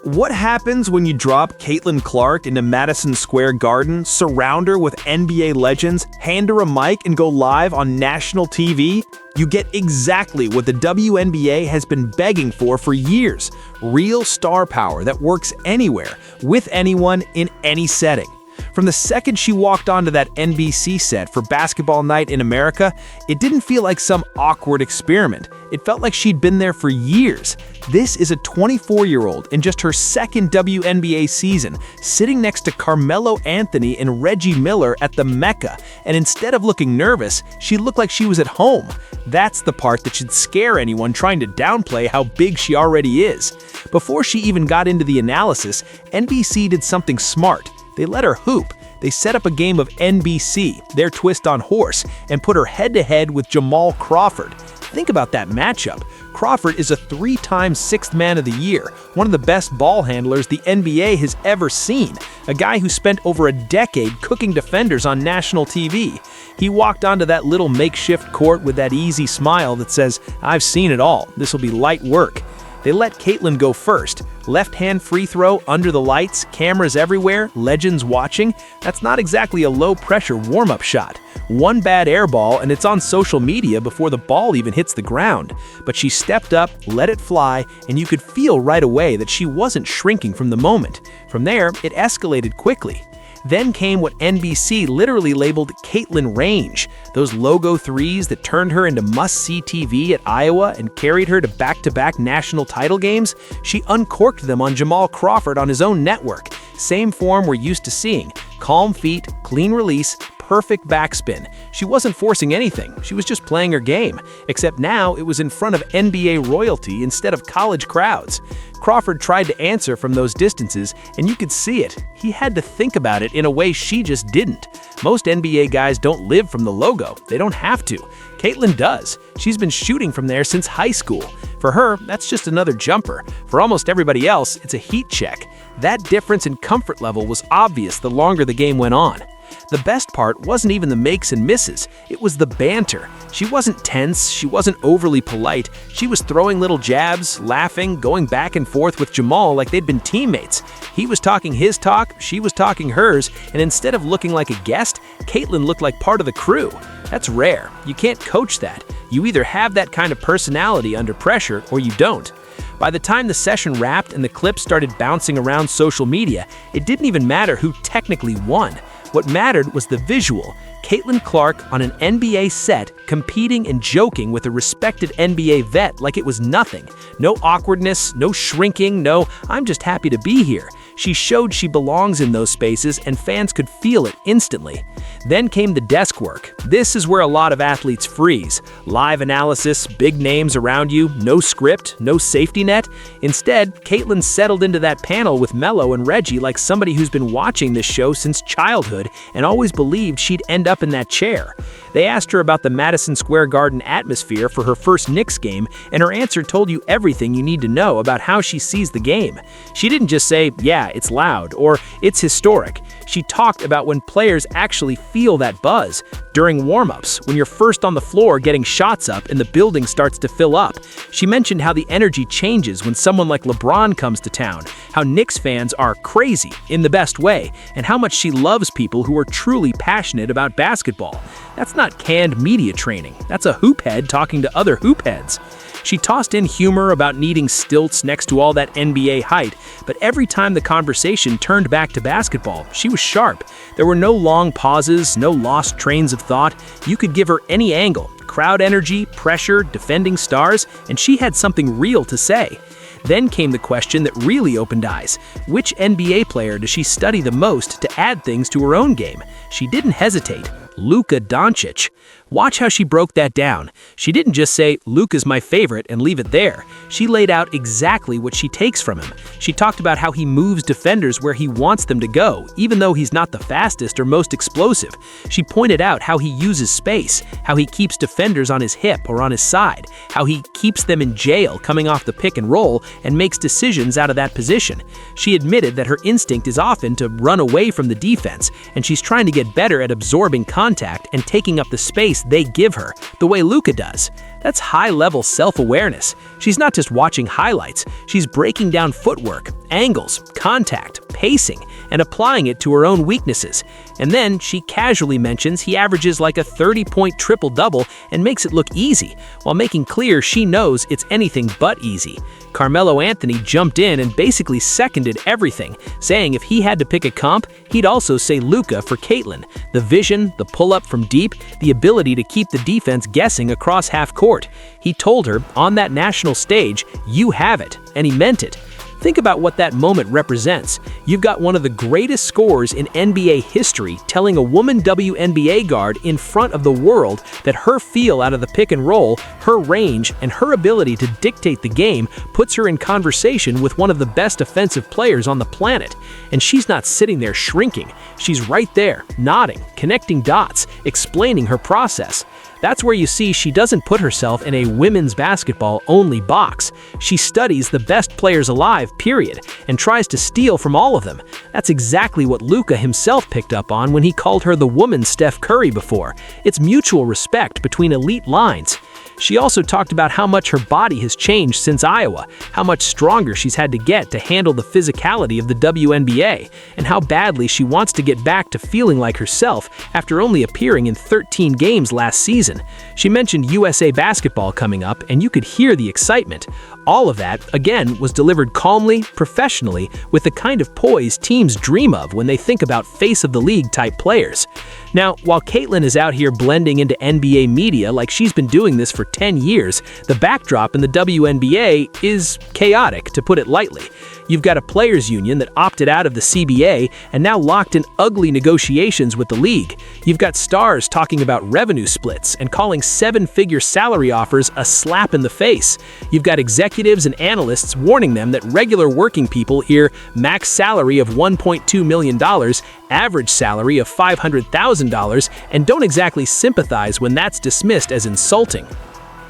What happens when you drop Caitlin Clark into Madison Square Garden, surround her with NBA legends, hand her a mic, and go live on national TV? You get exactly what the WNBA has been begging for years: real star power that works anywhere, with anyone, in any setting. From the second she walked onto that NBC set for Basketball Night in America, it didn't feel like some awkward experiment. It felt like she'd been there for years. This is a 24-year-old in just her second WNBA season, sitting next to Carmelo Anthony and Reggie Miller at the Mecca, and instead of looking nervous, she looked like she was at home. That's the part that should scare anyone trying to downplay how big she already is. Before she even got into the analysis, NBC did something smart. They let her hoop. They set up a game of NBC, their twist on horse, and put her head-to-head with Jamal Crawford. Think about that matchup. Crawford is a 3-time Sixth Man of the Year, one of the best ball handlers the NBA has ever seen, a guy who spent over a decade cooking defenders on national TV. He walked onto that little makeshift court with that easy smile that says, "I've seen it all. This will be light work." They let Caitlin go first. Left-hand free throw, under the lights, cameras everywhere, legends watching. That's not exactly a low-pressure warm-up shot. One bad air ball and it's on social media before the ball even hits the ground. But she stepped up, let it fly, and you could feel right away that she wasn't shrinking from the moment. From there, it escalated quickly. Then came what NBC literally labeled Caitlin Range, those logo threes that turned her into must-see TV at Iowa and carried her to back-to-back national title games. She uncorked them on Jamal Crawford on his own network. Same form we're used to seeing: calm feet, clean release, perfect backspin. She wasn't forcing anything, she was just playing her game, except now it was in front of NBA royalty instead of college crowds. Crawford tried to answer from those distances, and you could see it. He had to think about it in a way she just didn't. Most NBA guys don't live from the logo. They don't have to. Caitlin does. She's been shooting from there since high school. For her, that's just another jumper. For almost everybody else, it's a heat check. That difference in comfort level was obvious the longer the game went on. The best part wasn't even the makes and misses, it was the banter. She wasn't tense, she wasn't overly polite, she was throwing little jabs, laughing, going back and forth with Jamal like they'd been teammates. He was talking his talk, she was talking hers, and instead of looking like a guest, Caitlin looked like part of the crew. That's rare. You can't coach that. You either have that kind of personality under pressure or you don't. By the time the session wrapped and the clips started bouncing around social media, it didn't even matter who technically won. What mattered was the visual. Caitlin Clark on an NBA set, competing and joking with a respected NBA vet like it was nothing. No awkwardness, no shrinking, no "I'm just happy to be here." She showed she belongs in those spaces and fans could feel it instantly. Then came the desk work. This is where a lot of athletes freeze. Live analysis, big names around you, no script, no safety net. Instead, Caitlin settled into that panel with Melo and Reggie like somebody who's been watching this show since childhood and always believed she'd end up in that chair. They asked her about the Madison Square Garden atmosphere for her first Knicks game, and her answer told you everything you need to know about how she sees the game. She didn't just say, "Yeah, it's loud," or "it's historic." She talked about when players actually feel that buzz. During warm-ups, when you're first on the floor getting shots up and the building starts to fill up. She mentioned how the energy changes when someone like LeBron comes to town, how Knicks fans are crazy, in the best way, and how much she loves people who are truly passionate about basketball. That's not canned media training. That's a hoop head talking to other hoop heads. She tossed in humor about needing stilts next to all that NBA height, but every time the conversation turned back to basketball, she was sharp. There were no long pauses, no lost trains of thought. You could give her any angle, crowd energy, pressure, defending stars, and she had something real to say. Then came the question that really opened eyes. Which NBA player does she study the most to add things to her own game? She didn't hesitate. Luka Doncic. Watch how she broke that down. She didn't just say, "Luka's my favorite," and leave it there. She laid out exactly what she takes from him. She talked about how he moves defenders where he wants them to go, even though he's not the fastest or most explosive. She pointed out how he uses space, how he keeps defenders on his hip or on his side, how he keeps them in jail coming off the pick and roll and makes decisions out of that position. She admitted that her instinct is often to run away from the defense, and she's trying to get better at absorbing contact and taking up the space space they give her, the way Luka does. That's high-level self-awareness. She's not just watching highlights, she's breaking down footwork, angles, contact, pacing, and applying it to her own weaknesses. And then she casually mentions he averages like a 30-point triple-double and makes it look easy, while making clear she knows it's anything but easy. Carmelo Anthony jumped in and basically seconded everything, saying if he had to pick a comp, he'd also say Luka for Caitlin. The vision, the pull-up from deep, the ability to keep the defense guessing across half court. He told her, on that national stage, "You have it," and he meant it. Think about what that moment represents. You've got one of the greatest scorers in NBA history telling a woman WNBA guard in front of the world that her feel out of the pick and roll, her range, and her ability to dictate the game puts her in conversation with one of the best offensive players on the planet. And she's not sitting there shrinking. She's right there, nodding, connecting dots, explaining her process. That's where you see she doesn't put herself in a women's basketball only box. She studies the best players alive, period, and tries to steal from all of them. That's exactly what Luka himself picked up on when he called her the woman Steph Curry before. It's mutual respect between elite lines. She also talked about how much her body has changed since Iowa, how much stronger she's had to get to handle the physicality of the WNBA, and how badly she wants to get back to feeling like herself after only appearing in 13 games last season. She mentioned USA Basketball coming up, and you could hear the excitement. All of that, again, was delivered calmly, professionally, with the kind of poise teams dream of when they think about face-of-the-league type players. Now, while Caitlin is out here blending into NBA media like she's been doing this for 10 years, the backdrop in the WNBA is chaotic, to put it lightly. You've got a players' union that opted out of the CBA and now locked in ugly negotiations with the league. You've got stars talking about revenue splits and calling seven-figure salary offers a slap in the face. You've got executives and analysts warning them that regular working people hear max salary of $1.2 million, average salary of $500,000, and don't exactly sympathize when that's dismissed as insulting.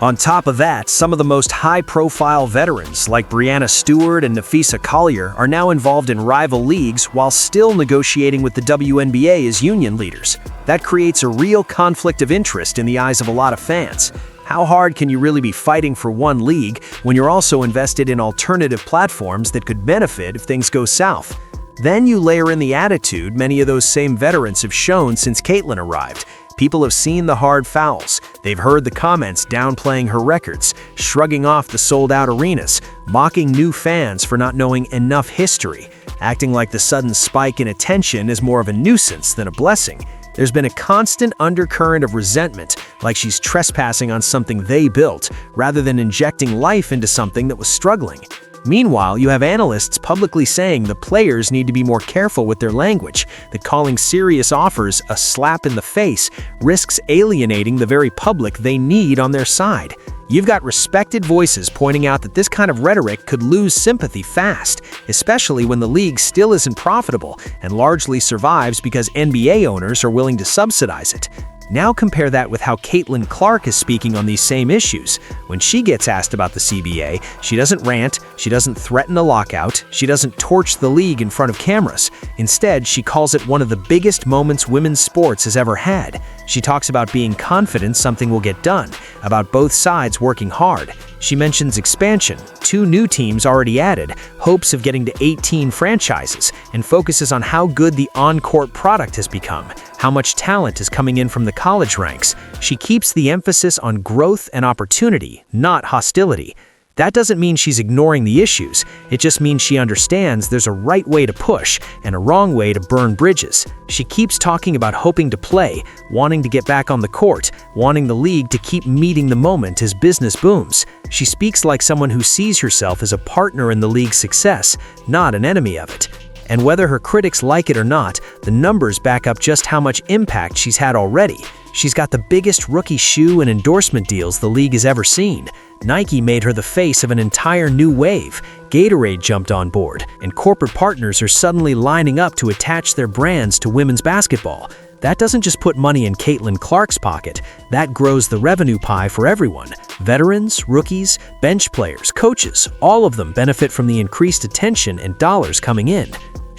On top of that, some of the most high-profile veterans, like Breanna Stewart and Nafisa Collier, are now involved in rival leagues while still negotiating with the WNBA as union leaders. That creates a real conflict of interest in the eyes of a lot of fans. How hard can you really be fighting for one league when you're also invested in alternative platforms that could benefit if things go south? Then you layer in the attitude many of those same veterans have shown since Caitlin arrived. People have seen the hard fouls, they've heard the comments downplaying her records, shrugging off the sold-out arenas, mocking new fans for not knowing enough history, acting like the sudden spike in attention is more of a nuisance than a blessing. There's been a constant undercurrent of resentment, like she's trespassing on something they built, rather than injecting life into something that was struggling. Meanwhile, you have analysts publicly saying the players need to be more careful with their language, that calling serious offers a slap in the face risks alienating the very public they need on their side. You've got respected voices pointing out that this kind of rhetoric could lose sympathy fast, especially when the league still isn't profitable and largely survives because NBA owners are willing to subsidize it. Now compare that with how Caitlin Clark is speaking on these same issues. When she gets asked about the CBA, she doesn't rant, she doesn't threaten a lockout, she doesn't torch the league in front of cameras. Instead, she calls it one of the biggest moments women's sports has ever had. She talks about being confident something will get done, about both sides working hard. She mentions expansion, 2 new teams already added, hopes of getting to 18 franchises, and focuses on how good the on-court product has become, how much talent is coming in from the college ranks. She keeps the emphasis on growth and opportunity, not hostility. That doesn't mean she's ignoring the issues. It just means she understands there's a right way to push and a wrong way to burn bridges. She keeps talking about hoping to play, wanting to get back on the court, wanting the league to keep meeting the moment as business booms. She speaks like someone who sees herself as a partner in the league's success, not an enemy of it. And whether her critics like it or not, the numbers back up just how much impact she's had already. She's got the biggest rookie shoe and endorsement deals the league has ever seen. Nike made her the face of an entire new wave. Gatorade jumped on board, and corporate partners are suddenly lining up to attach their brands to women's basketball. That doesn't just put money in Caitlin Clark's pocket, that grows the revenue pie for everyone. Veterans, rookies, bench players, coaches, all of them benefit from the increased attention and dollars coming in.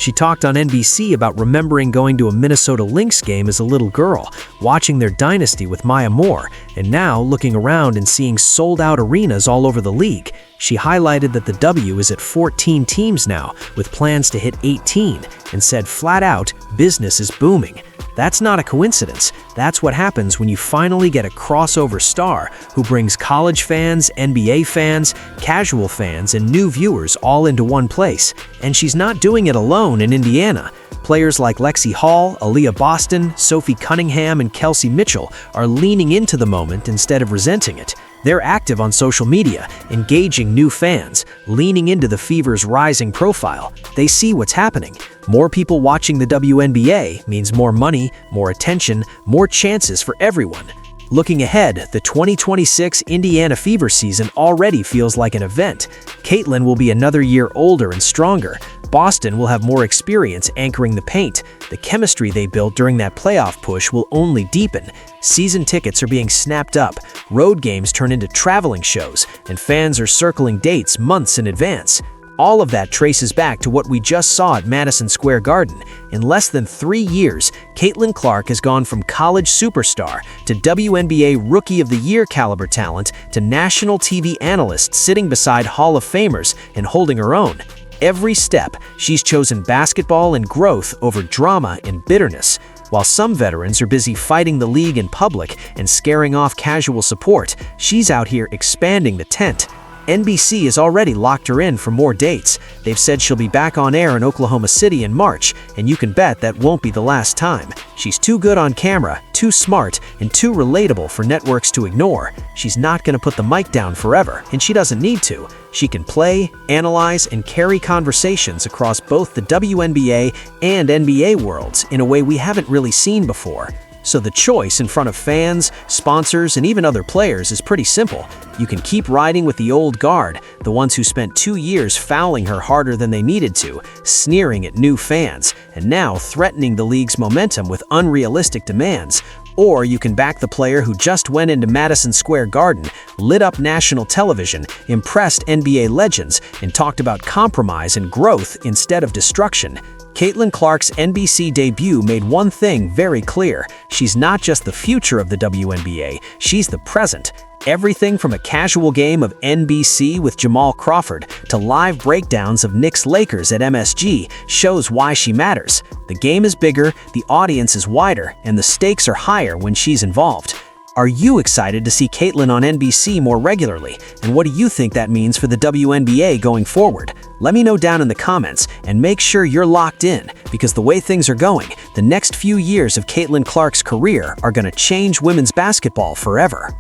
She talked on NBC about remembering going to a Minnesota Lynx game as a little girl, watching their dynasty with Maya Moore, and now looking around and seeing sold-out arenas all over the league. She highlighted that the W is at 14 teams now, with plans to hit 18, and said flat out, business is booming. That's not a coincidence. That's what happens when you finally get a crossover star who brings college fans, NBA fans, casual fans, and new viewers all into one place. And she's not doing it alone in Indiana. Players like Lexi Hall, Aaliyah Boston, Sophie Cunningham, and Kelsey Mitchell are leaning into the moment instead of resenting it. They're active on social media, engaging new fans, leaning into the Fever's rising profile. They see what's happening. More people watching the WNBA means more money, more attention, more chances for everyone. Looking ahead, the 2026 Indiana Fever season already feels like an event. Caitlin will be another year older and stronger. Boston will have more experience anchoring the paint. The chemistry they built during that playoff push will only deepen. Season tickets are being snapped up, road games turn into traveling shows, and fans are circling dates months in advance. All of that traces back to what we just saw at Madison Square Garden. In less than 3 years, Caitlin Clark has gone from college superstar to WNBA Rookie of the Year caliber talent to national TV analyst sitting beside Hall of Famers and holding her own. Every step, she's chosen basketball and growth over drama and bitterness. While some veterans are busy fighting the league in public and scaring off casual support, she's out here expanding the tent. NBC has already locked her in for more dates. They've said she'll be back on air in Oklahoma City in March, and you can bet that won't be the last time. She's too good on camera, too smart, and too relatable for networks to ignore. She's not going to put the mic down forever, and she doesn't need to. She can play, analyze, and carry conversations across both the WNBA and NBA worlds in a way we haven't really seen before. So the choice in front of fans, sponsors, and even other players is pretty simple. You can keep riding with the old guard, the ones who spent 2 years fouling her harder than they needed to, sneering at new fans, and now threatening the league's momentum with unrealistic demands. Or you can back the player who just went into Madison Square Garden, lit up national television, impressed NBA legends, and talked about compromise and growth instead of destruction. Caitlin Clark's NBC debut made one thing very clear. She's not just the future of the WNBA, she's the present. Everything from a casual game of NBC with Jamal Crawford to live breakdowns of Knicks Lakers at MSG shows why she matters. The game is bigger, the audience is wider, and the stakes are higher when she's involved. Are you excited to see Caitlin on NBC more regularly? And what do you think that means for the WNBA going forward? Let me know down in the comments, and make sure you're locked in, because the way things are going, the next few years of Caitlin Clark's career are going to change women's basketball forever.